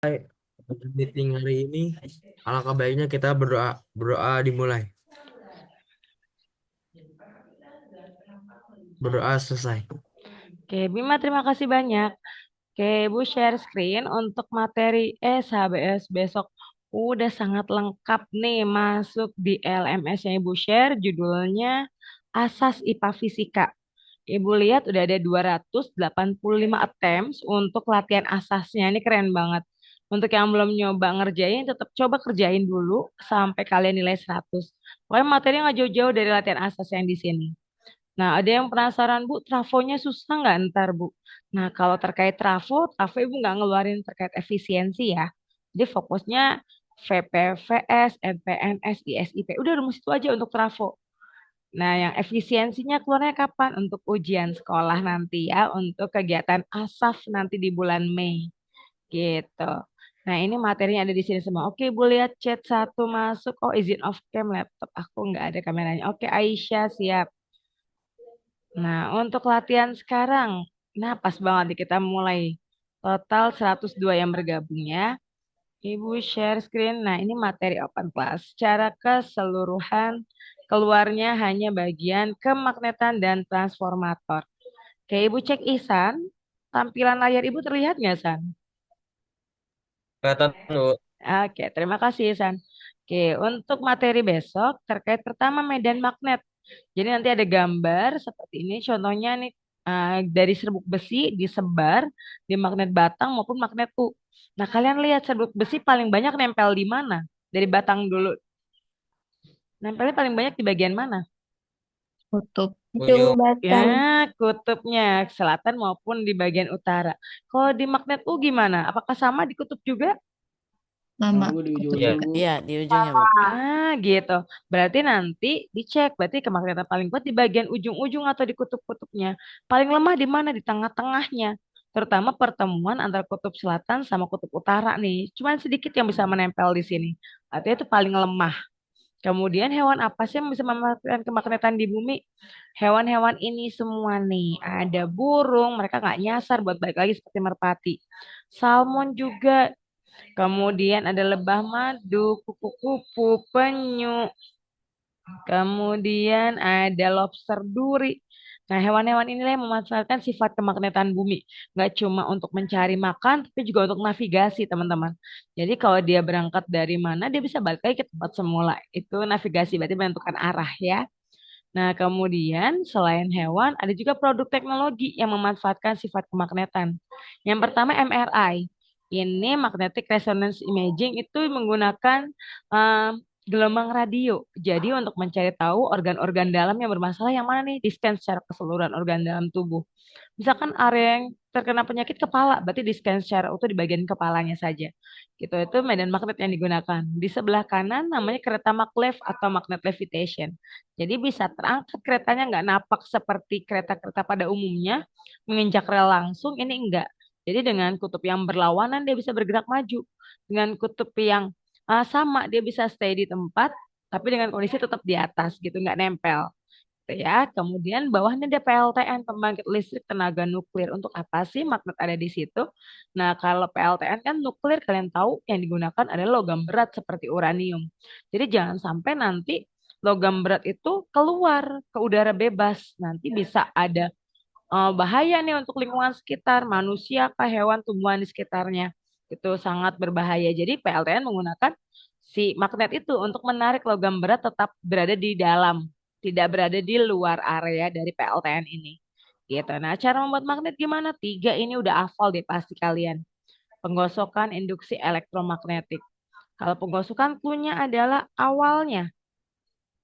Untuk meeting hari ini, alangkah baiknya kita berdoa berdoa dimulai. Berdoa selesai. Oke, Bima terima kasih banyak. Oke, Ibu share screen untuk materi SHBS besok. Udah sangat lengkap nih masuk di LMS yang Ibu share. Judulnya Asas IPA Fisika. Ibu lihat udah ada 285 attempts untuk latihan asasnya. Ini keren banget. Untuk yang belum nyoba ngerjain, tetap coba kerjain dulu sampai kalian nilai 100. Pokoknya materi nggak jauh-jauh dari latihan asas yang di sini. Nah, ada yang penasaran, Bu, trafonya susah nggak ntar, Bu? Nah, kalau terkait trafo Ibu nggak ngeluarin terkait efisiensi ya. Jadi fokusnya VPVS, NPNS, ISIP. Udah rumus itu aja untuk trafo. Nah, yang efisiensinya keluarnya kapan? Untuk ujian sekolah nanti ya, untuk kegiatan ASAF nanti di bulan Mei. Gitu. Nah, ini materinya ada di sini semua. Oke, Bu, lihat chat satu masuk. Oh, izin off cam laptop. Aku nggak ada kameranya. Oke, Aisyah siap. Nah, untuk latihan sekarang, nah pas banget nih kita mulai. Total 102 yang bergabung ya. Ibu share screen. Nah, ini materi open class. Secara keseluruhan, keluarnya hanya bagian kemagnetan dan transformator. Oke, Ibu cek Ihsan. Tampilan layar Ibu terlihat nggak, San? Kelihatan dulu. Oke, terima kasih, Ihsan. Oke, untuk materi besok terkait pertama medan magnet. Jadi nanti ada gambar seperti ini. Contohnya nih dari serbuk besi disebar di magnet batang maupun magnet U. Nah, kalian lihat serbuk besi paling banyak nempel di mana? Dari batang dulu. Nempelnya paling banyak di bagian mana? Kutub ujung Ujung. Ya, batang. kutubnya selatan maupun di bagian utara. Kalau di magnet U gimana? Apakah sama di kutub juga? Mama kutub Iya. juga. Iya, di ujungnya, Bu. Gitu. Berarti nanti dicek. Berarti kemagnetan paling kuat di bagian ujung-ujung atau di kutub-kutubnya. Paling lemah di mana? Di tengah-tengahnya. Terutama pertemuan antara kutub selatan sama kutub utara nih. Cuman sedikit yang bisa menempel di sini. Artinya itu paling lemah. Kemudian hewan apa sih yang bisa memanfaatkan kemagnetan di bumi? Hewan-hewan ini semua nih. Ada burung, mereka nggak nyasar buat balik lagi seperti merpati. Salmon juga. Kemudian ada lebah madu, kupu-kupu, penyu. Kemudian ada lobster duri. Nah, hewan-hewan inilah yang memanfaatkan sifat kemagnetan bumi. Nggak cuma untuk mencari makan, tapi juga untuk navigasi, teman-teman. Jadi kalau dia berangkat dari mana, dia bisa balik lagi ke tempat semula. Itu navigasi, berarti menentukan arah ya. Nah, kemudian selain hewan, ada juga produk teknologi yang memanfaatkan sifat kemagnetan. Yang pertama MRI. Ini magnetic resonance imaging itu menggunakan eh, gelombang radio. Jadi untuk mencari tahu organ-organ dalam yang bermasalah yang mana nih di-scan secara keseluruhan organ dalam tubuh. Misalkan area yang terkena penyakit kepala, berarti di-scan secara utuh di bagian kepalanya saja. Gitu, itu medan magnet yang digunakan. Di sebelah kanan namanya kereta maglev atau magnet levitation. Jadi bisa terangkat keretanya nggak napak seperti kereta-kereta pada umumnya, menginjak rel langsung, ini enggak. Jadi dengan kutub yang berlawanan dia bisa bergerak maju. Dengan kutub yang sama dia bisa stay di tempat, tapi dengan kondisi tetap di atas gitu, nggak nempel. Gitu ya. Kemudian bawahnya ada PLTN, pembangkit listrik tenaga nuklir. Untuk apa sih magnet ada di situ? Nah, kalau PLTN kan nuklir kalian tahu yang digunakan adalah logam berat seperti uranium. Jadi jangan sampai nanti logam berat itu keluar ke udara bebas. Nanti bisa ada bahaya nih untuk lingkungan sekitar, manusia kah, hewan, tumbuhan di sekitarnya. Itu sangat berbahaya. Jadi PLTN menggunakan si magnet itu untuk menarik logam berat tetap berada di dalam, tidak berada di luar area dari PLTN ini. Gitu. Nah, cara membuat magnet gimana? Tiga ini udah hafal deh pasti kalian. Penggosokan induksi elektromagnetik. Kalau penggosokan clue-nya adalah awalnya.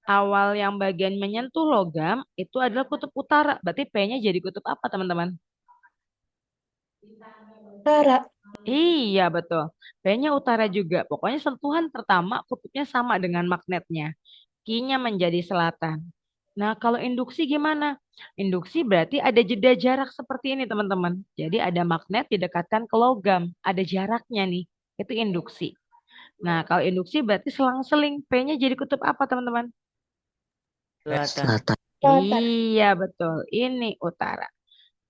Awal yang bagian menyentuh logam itu adalah kutub utara. Berarti P-nya jadi kutub apa, teman-teman? Tara. Iya, betul. P-nya utara juga. Pokoknya sentuhan pertama kutubnya sama dengan magnetnya. Q-nya menjadi selatan. Nah, kalau induksi gimana? Induksi berarti ada jeda jarak seperti ini, teman-teman. Jadi ada magnet didekatkan ke logam. Ada jaraknya nih. Itu induksi. Nah, kalau induksi berarti selang-seling. P-nya jadi kutub apa, teman-teman? Selatan. Selatan. Iya, betul. Ini utara.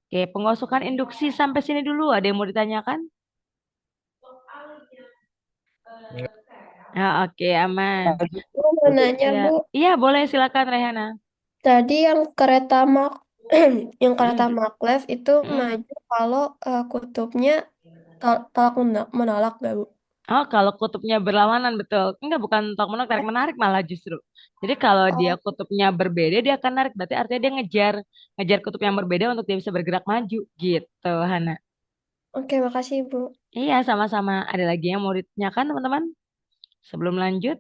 Oke, pengosokan induksi sampai sini dulu. Ada yang mau ditanyakan? Ya, oke, aman. Bu, mau nanya, Ya, Bu. iya boleh silakan Rehana. Tadi yang kereta yang kereta Mm-mm, maglev itu mm-mm. maju kalau kutubnya tolak menolak, gak, Bu? Oh, kalau kutubnya berlawanan betul. Enggak, bukan tolak menolak, tarik menarik malah justru. Jadi kalau dia Oh, kutubnya berbeda, dia akan narik. Berarti artinya dia ngejar, ngejar kutub yang berbeda untuk dia bisa bergerak maju. Gitu, Hana. oke, makasih, Bu. Iya, sama-sama. Ada lagi yang mau ditanyakan, teman-teman? Sebelum lanjut,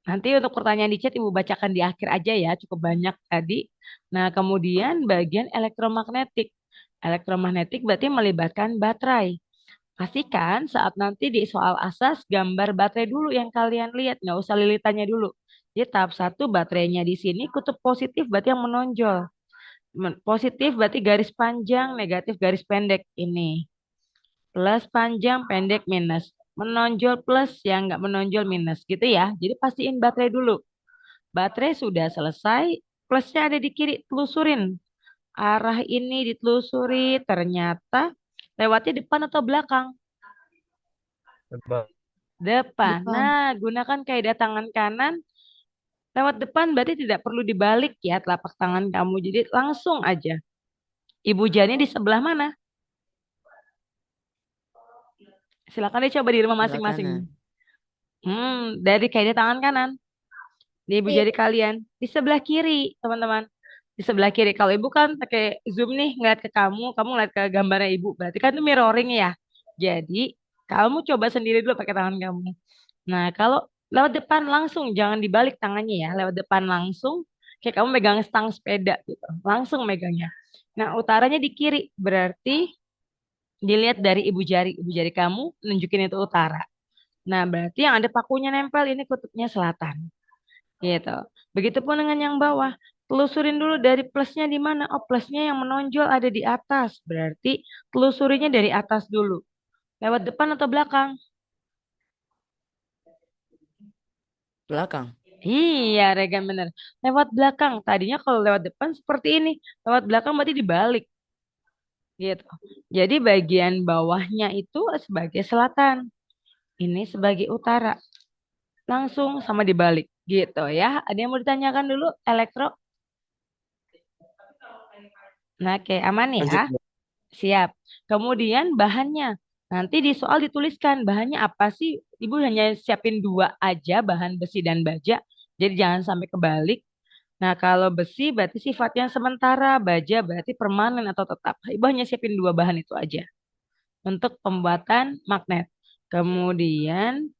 nanti untuk pertanyaan di chat Ibu bacakan di akhir aja ya, cukup banyak tadi. Nah, kemudian bagian elektromagnetik. Elektromagnetik berarti melibatkan baterai. Pastikan saat nanti di soal asas gambar baterai dulu yang kalian lihat, nggak usah lilitannya dulu. Jadi tahap satu baterainya di sini kutub positif berarti yang menonjol. Positif berarti garis panjang, negatif garis pendek ini. Plus panjang, pendek, minus. Menonjol plus, yang nggak menonjol minus gitu ya. Jadi pastiin baterai dulu. Baterai sudah selesai, plusnya ada di kiri, telusurin. Arah ini ditelusuri, ternyata lewatnya depan atau belakang? Coba. Depan. Depan. Nah, gunakan kaidah tangan kanan. Lewat depan berarti tidak perlu dibalik ya telapak tangan kamu. Jadi langsung aja. Ibu Jani di sebelah mana? Silakan dicoba di rumah Sebelah masing-masing. kanan. Dari kaidah tangan kanan. Di ibu Iya. jari kalian. Di sebelah kiri, teman-teman. Di sebelah kiri. Kalau ibu kan pakai zoom nih, ngeliat ke kamu ngeliat ke gambarnya ibu. Berarti kan itu mirroring ya. Jadi, kamu coba sendiri dulu pakai tangan kamu. Nah, kalau lewat depan langsung, jangan dibalik tangannya ya. Lewat depan langsung, kayak kamu megang stang sepeda gitu. Langsung megangnya. Nah, utaranya di kiri. Berarti dilihat dari ibu jari. Ibu jari kamu nunjukin itu utara. Nah, berarti yang ada pakunya nempel ini kutubnya selatan. Gitu. Begitupun dengan yang bawah. Telusurin dulu dari plusnya di mana. Oh, plusnya yang menonjol ada di atas. Berarti telusurinya dari atas dulu. Lewat depan atau belakang? Belakang. Iya, Regan bener. Lewat belakang. Tadinya kalau lewat depan seperti ini. Lewat belakang berarti dibalik. Gitu. Jadi bagian bawahnya itu sebagai selatan. Ini sebagai utara. Langsung sama dibalik. Gitu ya. Ada yang mau ditanyakan dulu? Elektro? Nah, oke. Aman ya? Lanjut. Siap. Kemudian bahannya. Nanti di soal dituliskan bahannya apa sih? Ibu hanya siapin dua aja, bahan besi dan baja. Jadi jangan sampai kebalik. Nah, kalau besi berarti sifatnya sementara, baja berarti permanen atau tetap. Ibu hanya siapin dua bahan itu aja untuk pembuatan magnet. Kemudian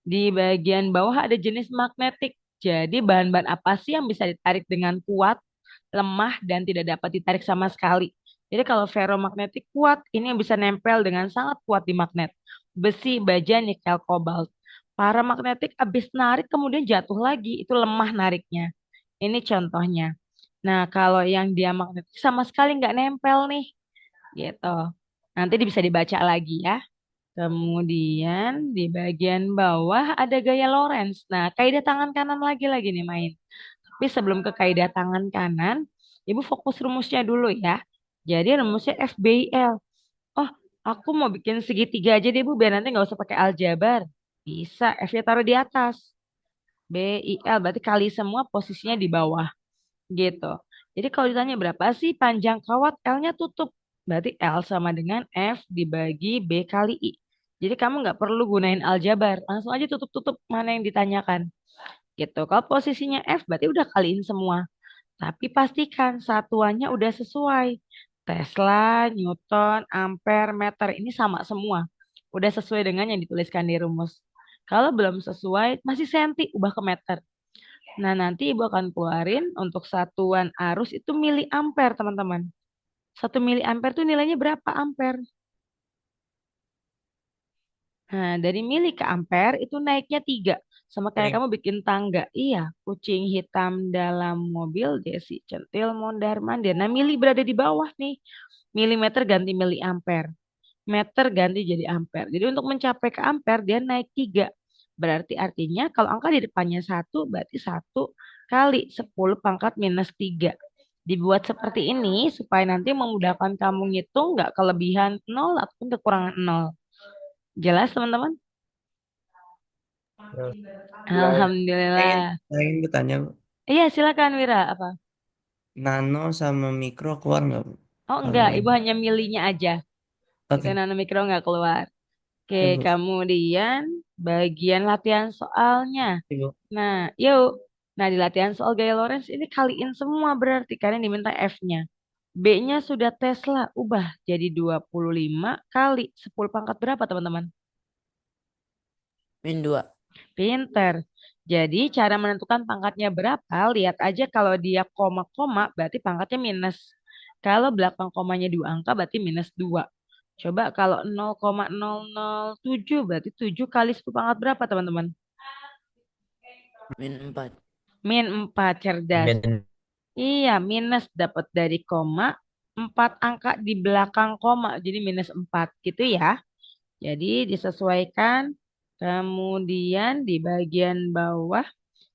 di bagian bawah ada jenis magnetik. Jadi bahan-bahan apa sih yang bisa ditarik dengan kuat, lemah, dan tidak dapat ditarik sama sekali. Jadi kalau ferromagnetik kuat, ini yang bisa nempel dengan sangat kuat di magnet. Besi, baja, nikel, kobalt. Paramagnetik habis narik kemudian jatuh lagi, itu lemah nariknya. Ini contohnya. Nah, kalau yang dia magnetik sama sekali nggak nempel nih, gitu. Nanti bisa dibaca lagi ya. Kemudian di bagian bawah ada gaya Lorentz. Nah, kaidah tangan kanan lagi-lagi nih main. Tapi sebelum ke kaidah tangan kanan, Ibu fokus rumusnya dulu ya. Jadi rumusnya FBIL. Oh, aku mau bikin segitiga aja deh Bu, biar nanti nggak usah pakai aljabar. Bisa, F-nya taruh di atas. BIL berarti kali semua posisinya di bawah. Gitu. Jadi kalau ditanya berapa sih panjang kawat, L-nya tutup. Berarti L sama dengan F dibagi B kali I. Jadi kamu nggak perlu gunain aljabar. Langsung aja tutup-tutup mana yang ditanyakan. Gitu. Kalau posisinya F berarti udah kaliin semua. Tapi pastikan satuannya udah sesuai. Tesla, Newton, Ampere, meter. Ini sama semua. Udah sesuai dengan yang dituliskan di rumus. Kalau belum sesuai, masih senti, ubah ke meter. Nah, nanti Ibu akan keluarin untuk satuan arus itu miliampere, teman-teman. 1 miliampere itu nilainya berapa ampere? Nah, dari mili ke ampere itu naiknya 3. Sama kayak Kuning. kamu bikin tangga. Iya, kucing hitam dalam mobil, Desi centil mondar mandir. Nah, mili berada di bawah nih. Milimeter ganti miliampere. Meter ganti jadi ampere. Jadi untuk mencapai ke ampere dia naik 3. Berarti artinya kalau angka di depannya 1 berarti 1 kali 10⁻³ Dibuat seperti ini supaya nanti memudahkan kamu ngitung nggak kelebihan 0 ataupun kekurangan 0. Jelas teman-teman? Nah, Alhamdulillah. saya ingin bertanya, Bu. Iya, silakan Wira. Apa? Nano sama mikro keluar nggak, Bu? Oh Kalau enggak, ini. ibu hanya milihnya aja. Itu Oke. nano mikro nggak keluar. Oke, Ya, Bu. kemudian bagian latihan soalnya. Ibu. Nah, yuk. Nah, di latihan soal gaya Lorentz ini kaliin semua berarti karena diminta F-nya. B-nya sudah Tesla, ubah jadi 25 kali 10 pangkat berapa, teman-teman? Min 2. Pinter. Jadi cara menentukan pangkatnya berapa, lihat aja kalau dia koma-koma berarti pangkatnya minus. Kalau belakang komanya 2 angka berarti minus 2. Coba kalau 0,007 berarti 7 kali 10 pangkat berapa, teman-teman? Min 4. Min 4, cerdas. Ben- Iya, minus dapat dari koma, 4 angka di belakang koma, jadi minus 4 gitu ya. Jadi disesuaikan, kemudian di bagian bawah,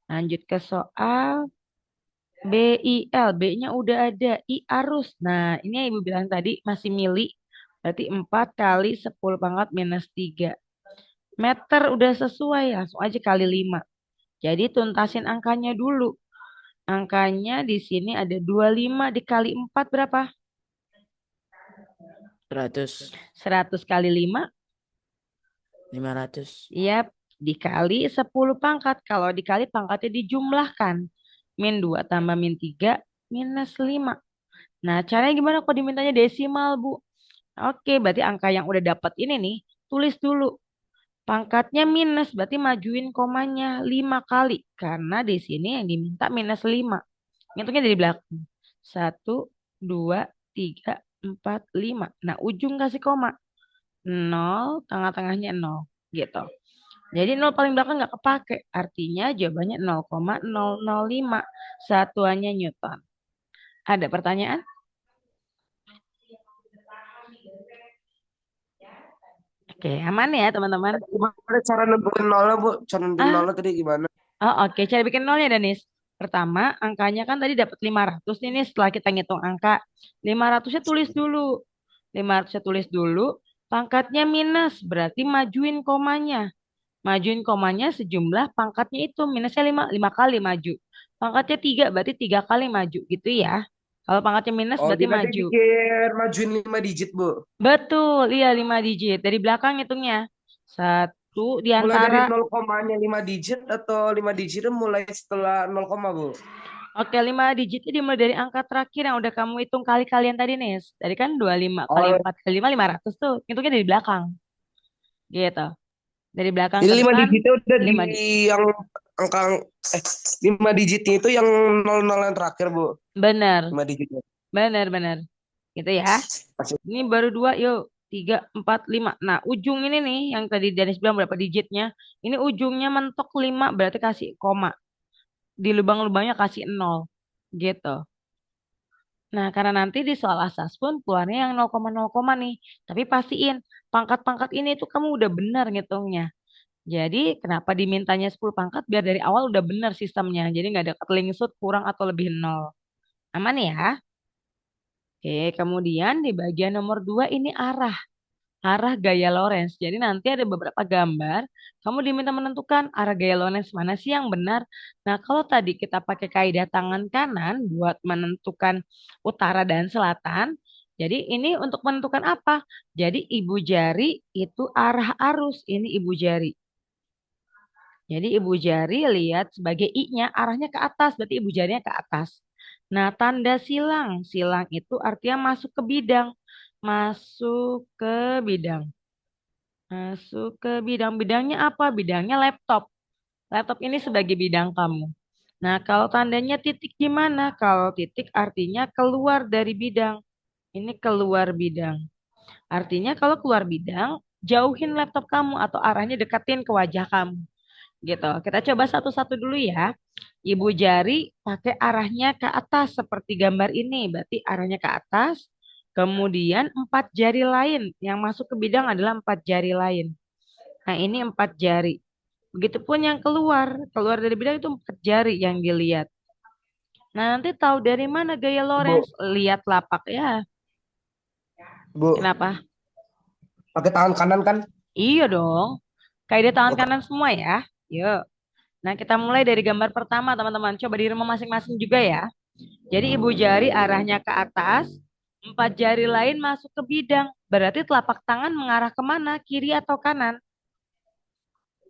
lanjut ke soal BIL, B-nya udah ada, I arus. Nah, ini yang Ibu bilang tadi masih mili, berarti 4 kali 10 pangkat minus 3. Meter udah sesuai, langsung aja kali 5. Jadi tuntasin angkanya dulu. Angkanya di sini ada 25 dikali 4 berapa? 100. 100 kali 5, 500. ya dikali 10 pangkat. Kalau dikali pangkatnya dijumlahkan. Min 2 tambah min 3 minus 5. Nah, caranya gimana kok dimintanya desimal, Bu? Oke, berarti angka yang udah dapat ini nih, tulis dulu. Pangkatnya minus, berarti majuin komanya 5 kali. Karena di sini yang diminta minus 5. Ngitungnya dari belakang. 1, 2, 3, 4, 5. Nah, ujung kasih koma. 0, tengah-tengahnya 0. Gitu. Jadi 0 paling belakang nggak kepake. Artinya jawabannya 0,005. Satuannya Newton. Ada pertanyaan? Oke, aman ya teman-teman? Gimana cara nentuin nolnya, Bu? Cara nentuin Ah, nolnya tadi gimana? oh, oke. Cara bikin nolnya, Danis. Pertama, angkanya kan tadi dapat 500 nih, setelah kita ngitung angka. 500-nya tulis dulu. 500-nya tulis dulu. Pangkatnya minus, berarti majuin komanya. Majuin komanya sejumlah pangkatnya itu. Minusnya 5, 5 kali maju. Pangkatnya 3, berarti 3 kali maju. Gitu ya. Kalau pangkatnya minus Oh, berarti jadi nanti maju. bikin majuin 5 digit, Bu. Betul, iya 5 digit. Dari belakang hitungnya. Satu di Mulai dari antara. 0 komanya 5 digit atau 5 digitnya mulai setelah 0 koma, Bu? Oke, 5 digitnya dimulai dari angka terakhir yang udah kamu hitung kali-kalian tadi, Nis. Tadi kan 25 kali Oh, 4 kali 5, 500 tuh. Hitungnya dari belakang. Gitu. Dari belakang jadi ke 5 depan, digitnya udah di 5 di. yang angka eh 5 digitnya itu yang 00 yang terakhir, Bu. Bener, 5 digitnya. bener. Gitu ya. Ini baru 2, yuk. 3, 4, 5. Nah, ujung ini nih, yang tadi Danis bilang berapa digitnya. Ini ujungnya mentok 5, berarti kasih koma. Di lubang-lubangnya kasih 0. Gitu. Nah, karena nanti di soal asas pun keluarnya yang 0,0 nih. Tapi pastiin pangkat-pangkat ini tuh kamu udah benar ngitungnya. Jadi kenapa dimintanya 10 pangkat biar dari awal udah benar sistemnya. Jadi nggak ada ketelingsut kurang atau lebih 0. Aman ya? Oke, kemudian di bagian nomor 2 ini arah. Arah gaya Lorentz. Jadi nanti ada beberapa gambar. Kamu diminta menentukan arah gaya Lorentz mana sih yang benar. Nah, kalau tadi kita pakai kaidah tangan kanan buat menentukan utara dan selatan. Jadi ini untuk menentukan apa? Jadi ibu jari itu arah arus. Ini ibu jari. Jadi ibu jari lihat sebagai I-nya arahnya ke atas. Berarti ibu jarinya ke atas. Nah, tanda silang. Silang itu artinya masuk ke bidang. Masuk ke bidang. Masuk ke bidang-bidangnya apa? Bidangnya laptop. Laptop ini sebagai bidang kamu. Nah, kalau tandanya titik gimana? Kalau titik artinya keluar dari bidang. Ini keluar bidang. Artinya kalau keluar bidang, jauhin laptop kamu atau arahnya deketin ke wajah kamu. Gitu. Kita coba satu-satu dulu ya. Ibu jari pakai arahnya ke atas seperti gambar ini. Berarti arahnya ke atas. Kemudian 4 jari lain. Yang masuk ke bidang adalah 4 jari lain. Nah, ini 4 jari. Begitupun yang keluar. Keluar dari bidang itu 4 jari yang dilihat. Nah, nanti tahu dari mana gaya Bu, Lorentz? Lihat lapak ya. Bu, Kenapa? pakai tangan kanan kan? Iya dong. Kaidah tangan Oke. kanan semua ya. Yuk. Nah, kita mulai dari gambar pertama, teman-teman. Coba di rumah masing-masing juga ya. Jadi ibu jari arahnya ke atas, 4 jari lain masuk ke bidang. Berarti telapak tangan mengarah kemana? Kiri atau kanan?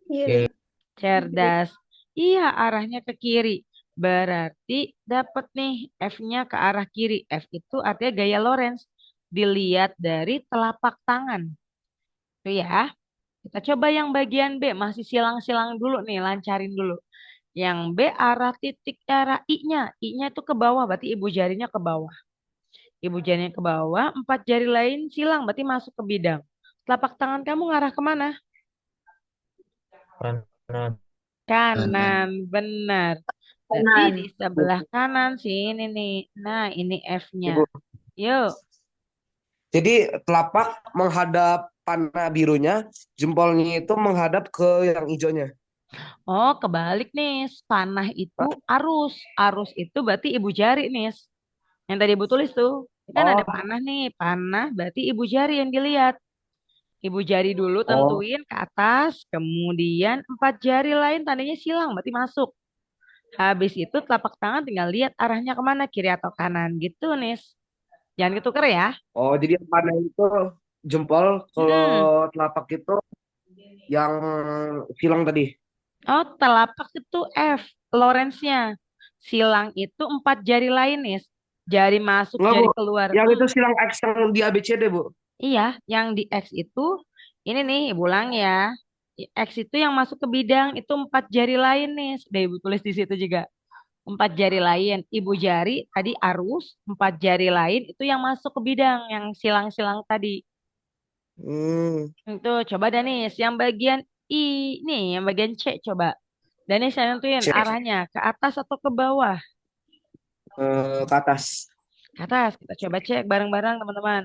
Kiri. Cerdas. Iya, arahnya ke kiri. Berarti dapat nih F-nya ke arah kiri. F itu artinya gaya Lorentz. Dilihat dari telapak tangan. Itu ya. Kita coba yang bagian B. Masih silang-silang dulu nih, lancarin dulu. Yang B arah titik arah I-nya. I-nya itu ke bawah, berarti ibu jarinya ke bawah. Ibu jarinya ke bawah, 4 jari lain silang, berarti masuk ke bidang. Telapak tangan kamu ngarah kemana? Kanan. Kanan, benar. Berarti di sebelah kanan sini nih. Nah, ini F-nya. Ibu. Yuk. Jadi telapak menghadap panah birunya, jempolnya itu menghadap ke yang hijaunya. Oh, kebalik nih. Panah itu arus. Arus itu berarti ibu jari nih. Yang tadi ibu tulis tuh. Ini kan ada Oh, panah nih. Panah berarti ibu jari yang dilihat. Ibu jari dulu oh, tentuin ke atas. Kemudian 4 jari lain tandanya silang. Berarti masuk. Habis itu telapak tangan tinggal lihat arahnya kemana. Kiri atau kanan. Gitu nih. Jangan ketuker ya. oh, jadi yang panah itu jempol, kalau Mm-mm. telapak itu yang silang tadi. Oh, telapak itu F. Lorentz-nya. Silang itu 4 jari lain nih. Jari masuk, Enggak, Bu. jari keluar. Yang itu silang X yang di ABCD, Bu. Iya, yang di X itu, ini nih, ibu ulang ya. X itu yang masuk ke bidang, itu 4 jari lain nih. Sudah ibu tulis di situ juga. 4 jari lain. Ibu jari tadi arus, 4 jari lain itu yang masuk ke bidang, yang silang-silang tadi. Hmm, Itu coba Danis, yang bagian I, nih, yang bagian C coba. Danis saya nentuin cek arahnya ke atas atau ke bawah. ke atas. Ke atas, kita coba cek bareng-bareng teman-teman.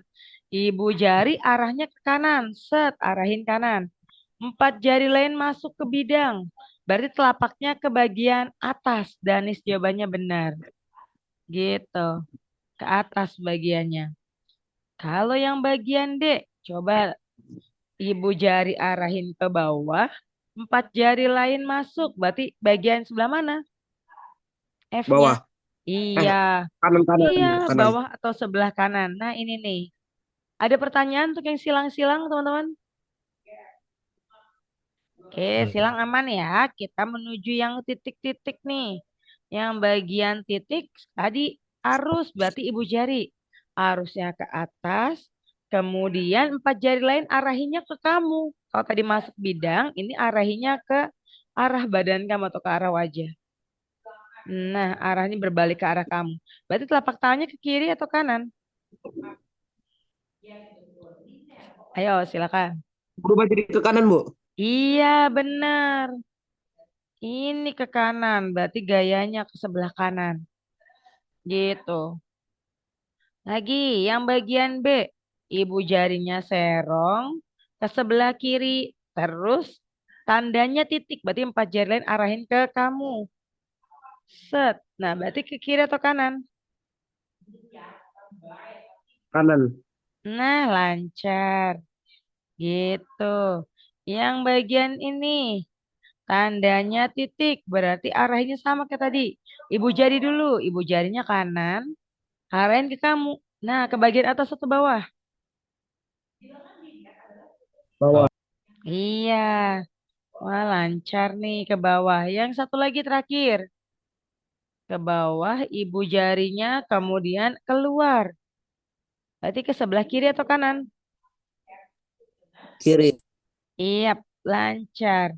Ibu jari arahnya ke kanan, set, arahin kanan. 4 jari lain masuk ke bidang. Berarti telapaknya ke bagian atas. Danis jawabannya benar. Gitu. Ke atas bagiannya. Kalau yang bagian D, coba ibu jari arahin ke bawah. 4 jari lain masuk. Berarti bagian sebelah mana? F-nya. Bawah. Iya. Kanan, kanan, Iya, kanan. bawah atau sebelah kanan. Nah, ini nih. Ada pertanyaan untuk yang silang-silang, teman-teman? Oke, silang aman ya. Kita menuju yang titik-titik nih. Yang bagian titik tadi arus berarti ibu jari. Arusnya ke atas. Kemudian 4 jari lain arahinya ke kamu. Kalau tadi masuk bidang, ini arahinya ke arah badan kamu atau ke arah wajah. Nah, arahnya berbalik ke arah kamu. Berarti telapak tangannya ke kiri atau kanan? Ayo, silakan. Berubah jadi ke kanan, Bu. Iya, benar. Ini ke kanan, berarti gayanya ke sebelah kanan. Gitu. Lagi, yang bagian B. Ibu jarinya serong ke sebelah kiri. Terus tandanya titik. Berarti 4 jari lain arahin ke kamu. Set. Nah, berarti ke kiri atau kanan? Kanan. Nah, lancar. Gitu. Yang bagian ini. Tandanya titik. Berarti arahnya sama kayak tadi. Ibu jari dulu. Ibu jarinya kanan. Arahin ke kamu. Nah, ke bagian atas atau bawah? Bawah. Iya. Wah, lancar nih ke bawah. Yang satu lagi terakhir. Ke bawah, ibu jarinya kemudian keluar. Berarti ke sebelah kiri atau kanan? Kiri. Iya, lancar.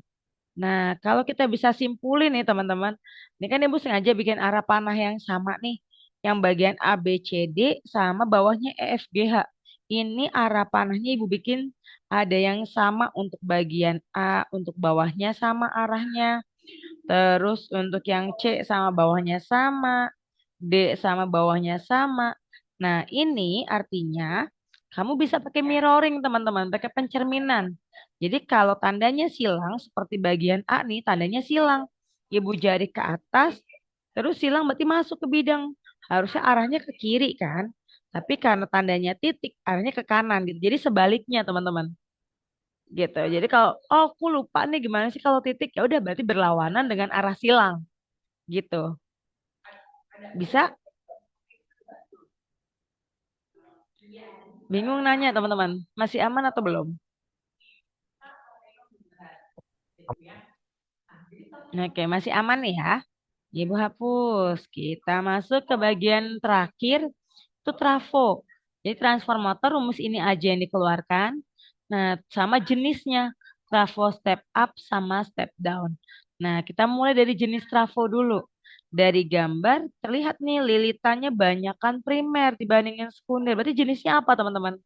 Nah, kalau kita bisa simpulin nih teman-teman. Ini kan ibu sengaja bikin arah panah yang sama nih. Yang bagian A, B, C, D sama bawahnya E, F, G, H. Ini arah panahnya ibu bikin ada yang sama untuk bagian A, untuk bawahnya sama arahnya. Terus untuk yang C sama bawahnya sama, D sama bawahnya sama. Nah, ini artinya kamu bisa pakai mirroring, teman-teman, pakai pencerminan. Jadi kalau tandanya silang seperti bagian A nih, tandanya silang. Ibu jari ke atas, terus silang berarti masuk ke bidang. Harusnya arahnya ke kiri kan? Tapi karena tandanya titik, arahnya ke kanan gitu. Jadi sebaliknya, teman-teman. gitu. Jadi kalau oh aku lupa nih gimana sih kalau titik, ya udah berarti berlawanan dengan arah silang gitu. Bisa? Bingung nanya teman-teman. Masih aman atau belum? Oke, masih aman nih ya. Ibu hapus. Kita masuk ke bagian terakhir, itu trafo. Jadi transformator rumus ini aja yang dikeluarkan. Nah, sama jenisnya. Trafo step up sama step down. Nah, kita mulai dari jenis trafo dulu. Dari gambar terlihat nih lilitannya banyakan primer dibandingin sekunder. Berarti jenisnya apa teman-teman?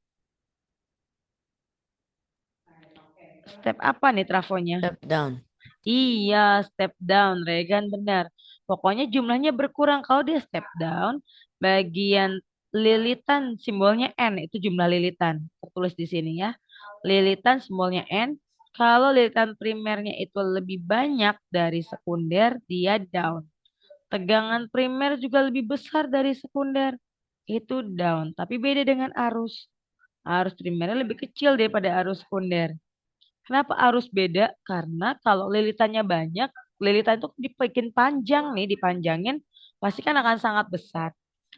Step apa nih trafonya? Step down. Iya, step down, Regan benar. Pokoknya jumlahnya berkurang. Kalau dia step down, bagian lilitan simbolnya N, itu jumlah lilitan. Tertulis di sini ya. Lilitan simbolnya N. Kalau lilitan primernya itu lebih banyak dari sekunder, dia down. Tegangan primer juga lebih besar dari sekunder, itu down. Tapi beda dengan arus. Arus primernya lebih kecil daripada arus sekunder. Kenapa arus beda? Karena kalau lilitannya banyak, lilitan itu dibikin panjang nih, dipanjangin, pasti kan akan sangat besar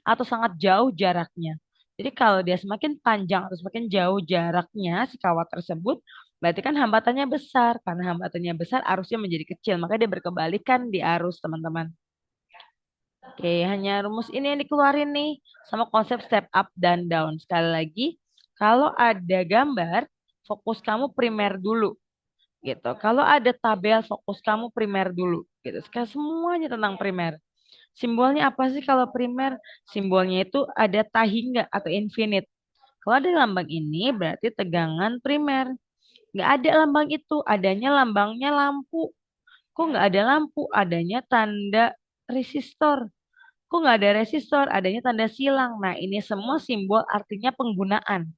atau sangat jauh jaraknya. Jadi kalau dia semakin panjang atau semakin jauh jaraknya si kawat tersebut, berarti kan hambatannya besar. Karena hambatannya besar, arusnya menjadi kecil. Maka dia berkebalikan di arus, teman-teman. Oke, hanya rumus ini yang dikeluarin nih sama konsep step up dan down. Sekali lagi, kalau ada gambar, fokus kamu primer dulu gitu. Kalau ada tabel, fokus kamu primer dulu gitu. Sekarang semuanya tentang primer. Simbolnya apa sih kalau primer? Simbolnya itu ada tahingga atau infinite. Kalau ada lambang ini berarti tegangan primer. Nggak ada lambang itu, adanya lambangnya lampu. Kok nggak ada lampu? Adanya tanda resistor. Kok nggak ada resistor? Adanya tanda silang. Nah, ini semua simbol artinya penggunaan.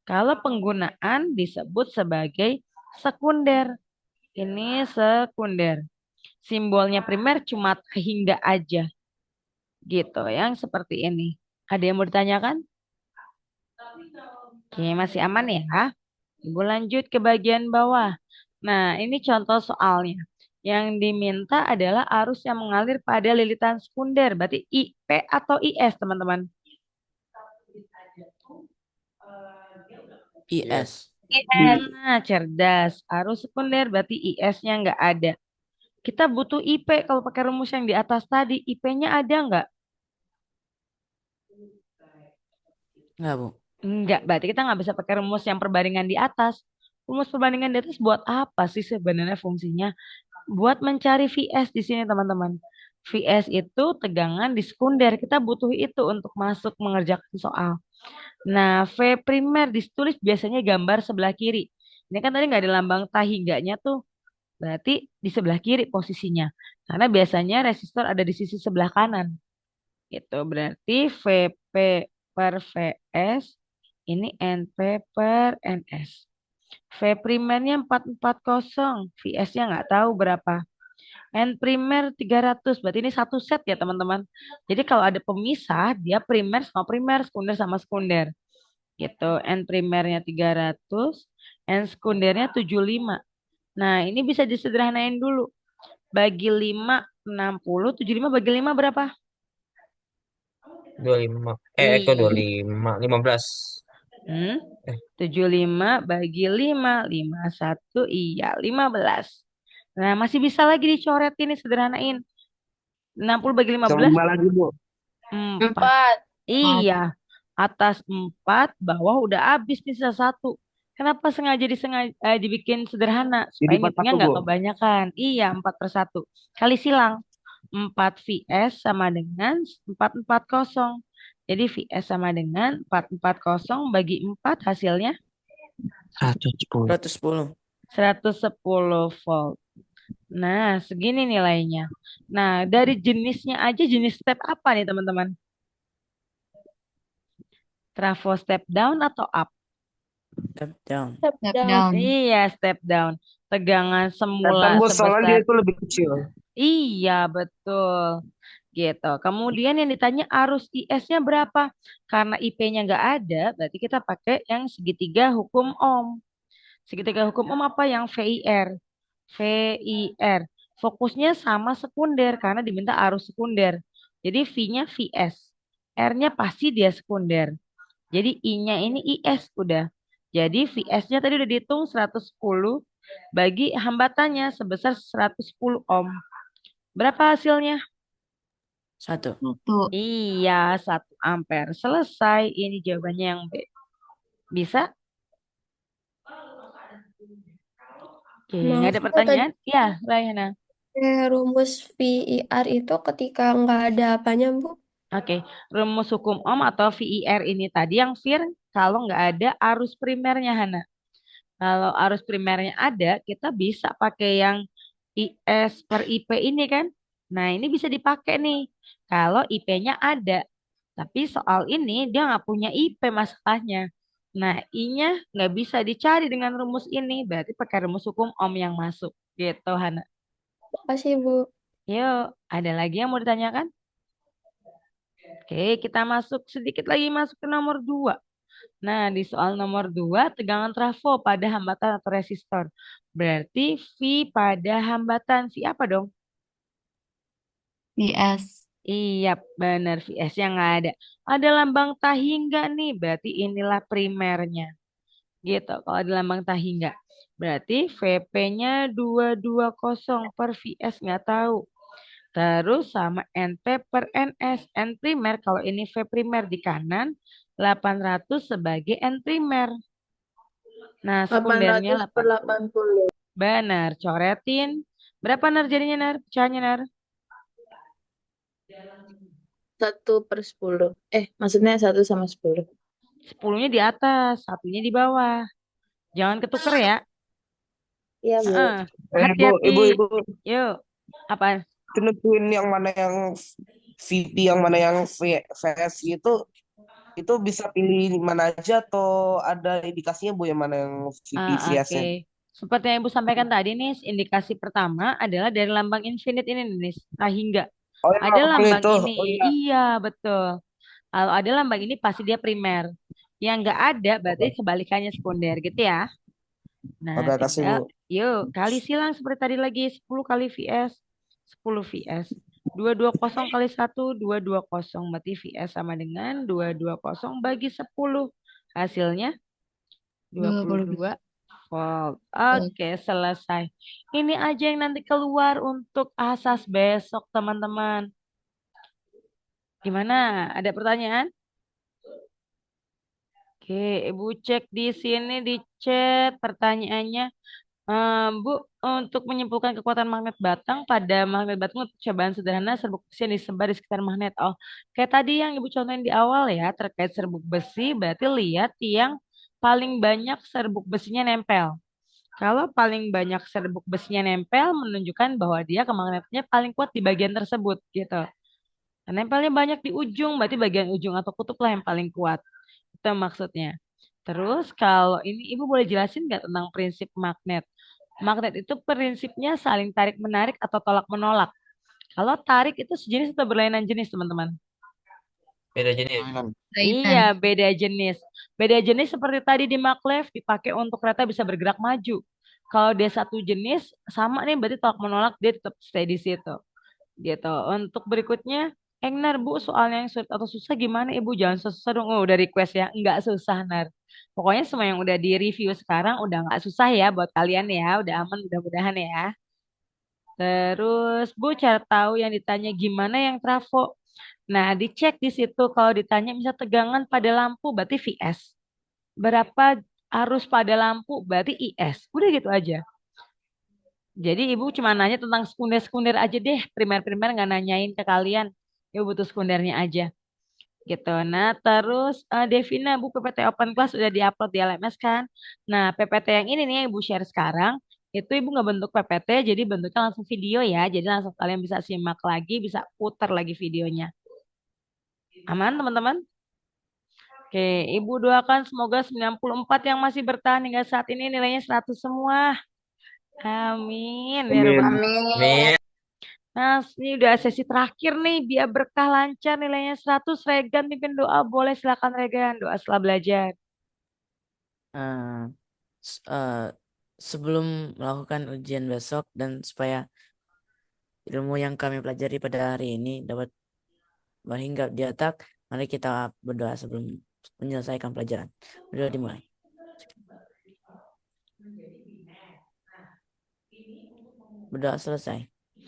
Kalau penggunaan disebut sebagai sekunder. Ini sekunder. Simbolnya primer cuma hingga aja. Gitu, yang seperti ini. Ada yang mau ditanyakan? Oke, masih aman ya? Ibu lanjut ke bagian bawah. Nah, ini contoh soalnya. Yang diminta adalah arus yang mengalir pada lilitan sekunder. Berarti IP atau IS, teman-teman? IS. Nah, cerdas. Arus sekunder berarti IS-nya nggak ada. Kita butuh IP kalau pakai rumus yang di atas tadi. IP-nya ada nggak? Enggak, Bu. Enggak, berarti kita nggak bisa pakai rumus yang perbandingan di atas. Rumus perbandingan di atas buat apa sih sebenarnya fungsinya? Buat mencari VS di sini, teman-teman. VS itu tegangan di sekunder. Kita butuh itu untuk masuk mengerjakan soal. Nah, V primer ditulis biasanya gambar sebelah kiri. Ini kan tadi nggak ada lambang tahingganya tuh. Berarti di sebelah kiri posisinya. Karena biasanya resistor ada di sisi sebelah kanan. Itu berarti VP per VS ini NP per NS. V primernya 440, VS-nya nggak tahu berapa. N primer 300, berarti ini satu set ya teman-teman. Jadi kalau ada pemisah, dia primer, sekunder sama sekunder. Gitu, N primernya 300, N sekundernya 75. Nah, ini bisa disederhanain dulu. Bagi 5, 60, 75 bagi 5 berapa? 25. Kok Iya. 25? 15. Hmm? Eh, 75 bagi 5, 51, iya 15. Nah, masih bisa lagi dicoret ini sederhanain. 60 bagi 15, 5 lagi, Bu. 4. 4. Iya, atas 4, bawah udah habis nih sisa 1. Kenapa dibikin sederhana? Jadi Supaya 4 ngitungnya 1, Bu. nggak kebanyakan. Iya, 4 per 1. Kali silang. 4 VS sama dengan 440. Jadi VS sama dengan 440 bagi 4 hasilnya 110. 110. 110 volt. Nah, segini nilainya. Nah, dari jenisnya aja jenis step apa nih teman-teman? Trafo step down atau up? Step down. Step Step down. down. Iya, step down. Tegangan semula Tekan, Bu, soalnya dia sebesar. itu lebih kecil. Iya, betul. Gitu. Kemudian yang ditanya arus IS-nya berapa? Karena IP-nya nggak ada, berarti kita pakai yang segitiga hukum Ohm. Segitiga hukum apa yang VIR? VIR. Fokusnya sama sekunder karena diminta arus sekunder. Jadi V-nya VS. R-nya pasti dia sekunder. Jadi I-nya ini IS udah. Jadi VS-nya tadi udah dihitung 110 bagi hambatannya sebesar 110 ohm. Berapa hasilnya? 1. Iya, 1 ampere. Selesai. Ini jawabannya yang B. Bisa? Oke, nggak Maaf, ada Bu, tadi pertanyaan? Ya, Rayana. rumus VIR itu ketika nggak ada apanya, Bu? Oke, rumus hukum Ohm atau VIR ini tadi yang VIR kalau nggak ada arus primernya, Hana. Kalau arus primernya ada, kita bisa pakai yang IS per IP ini kan. Nah, ini bisa dipakai nih. Kalau IP-nya ada. Tapi soal ini dia nggak punya IP masalahnya. Nah, I-nya nggak bisa dicari dengan rumus ini. Berarti pakai rumus hukum Ohm yang masuk. Gitu, Hana. Makasih, Bu. Yuk, ada lagi yang mau ditanyakan? Oke, kita masuk sedikit lagi masuk ke nomor 2. Nah, di soal nomor 2, tegangan trafo pada hambatan atau resistor. Berarti V pada hambatan. V apa dong? VS. Iya, benar. VS yang nggak ada. Ada lambang tahingga nih, berarti inilah primernya. Gitu, kalau ada lambang tahingga. Berarti VP-nya 220 per VS, nggak tahu. Terus sama NP per NS. N primer, kalau ini V primer di kanan, 800 sebagai N primer. Nah, sekundernya 800 per 8. 80. Benar, coretin. Berapa nar jadinya nar? Pecahnya nar? 1/10. Maksudnya 1 sama 10. 10-nya di atas, satunya di bawah. Jangan ketuker ya. Iya, Bu. Heeh. Ibu, Hati-hati. ibu, Yuk. Apa? itu nentuin yang mana yang VP, yang mana yang VS itu bisa pilih mana aja atau ada indikasinya Bu yang mana yang VP Oke. VS-nya? Seperti yang Ibu sampaikan tadi nih, indikasi pertama adalah dari lambang infinite ini nih, hingga. Oh yang Ada lambang lambang itu. ini. Oh iya. Iya, betul. Kalau ada lambang ini pasti dia primer. Yang nggak ada berarti kebalikannya sekunder gitu ya. Nah, Oke, kasih Bu. tinggal yuk kali silang seperti tadi lagi 10 kali VS, 10 VS. 220 kali 1, 220. Berarti VS sama dengan 220 bagi 10. Hasilnya 22 volt. Oke, selesai. Ini aja yang nanti keluar untuk asas besok, teman-teman. Gimana? Ada pertanyaan? Oke, Ibu cek di sini di chat pertanyaannya. Bu, untuk menyimpulkan kekuatan magnet batang pada magnet batang untuk cobaan sederhana serbuk besi yang disebar di sekitar magnet. Oh, kayak tadi yang Ibu contohin di awal ya, terkait serbuk besi, berarti lihat yang paling banyak serbuk besinya nempel. Kalau paling banyak serbuk besinya nempel, menunjukkan bahwa dia kemagnetnya paling kuat di bagian tersebut, gitu. Nah, nempelnya banyak di ujung, berarti bagian ujung atau kutub lah yang paling kuat. Itu maksudnya. Terus kalau ini Ibu boleh jelasin nggak tentang prinsip magnet? Magnet itu prinsipnya saling tarik menarik atau tolak menolak. Kalau tarik itu sejenis atau berlainan jenis, teman-teman? Beda jenis. Iya, beda jenis. Beda jenis seperti tadi di maglev dipakai untuk kereta bisa bergerak maju. Kalau dia satu jenis, sama nih berarti tolak menolak dia tetap stay di situ. Gitu. Untuk berikutnya, Nar, Bu, soalnya yang sulit atau susah gimana Ibu? Jangan susah dong. Oh, udah request ya. Enggak susah, Nar. Pokoknya semua yang udah di review sekarang udah nggak susah ya buat kalian ya. Udah aman mudah-mudahan ya. Terus, Bu, cara tahu yang ditanya gimana yang trafo. Nah, dicek di situ kalau ditanya bisa tegangan pada lampu berarti VS. Berapa arus pada lampu berarti IS. Udah gitu aja. Jadi ibu cuma nanya tentang sekunder-sekunder aja deh. Primer-primer nggak nanyain ke kalian. Ibu butuh sekundernya aja. Gitu. Nah, terus Devina, Bu, PPT Open Class udah diupload di LMS kan? Nah, PPT yang ini nih yang Ibu share sekarang, itu Ibu nggak bentuk PPT, jadi bentuknya langsung video ya. Jadi langsung kalian bisa simak lagi, bisa putar lagi videonya. Aman, teman-teman? Oke, Ibu doakan semoga 94 yang masih bertahan hingga saat ini nilainya 100 semua. Amin. Ya Amin. Rabbal Amin. Nah, ini udah sesi terakhir nih, biar berkah lancar nilainya 100. Regan pimpin doa, boleh silakan Regan, doa setelah belajar. Eh, sebelum melakukan ujian besok dan supaya ilmu yang kami pelajari pada hari ini dapat berhinggap di otak, mari kita berdoa sebelum menyelesaikan pelajaran. Berdoa dimulai. Berdoa selesai.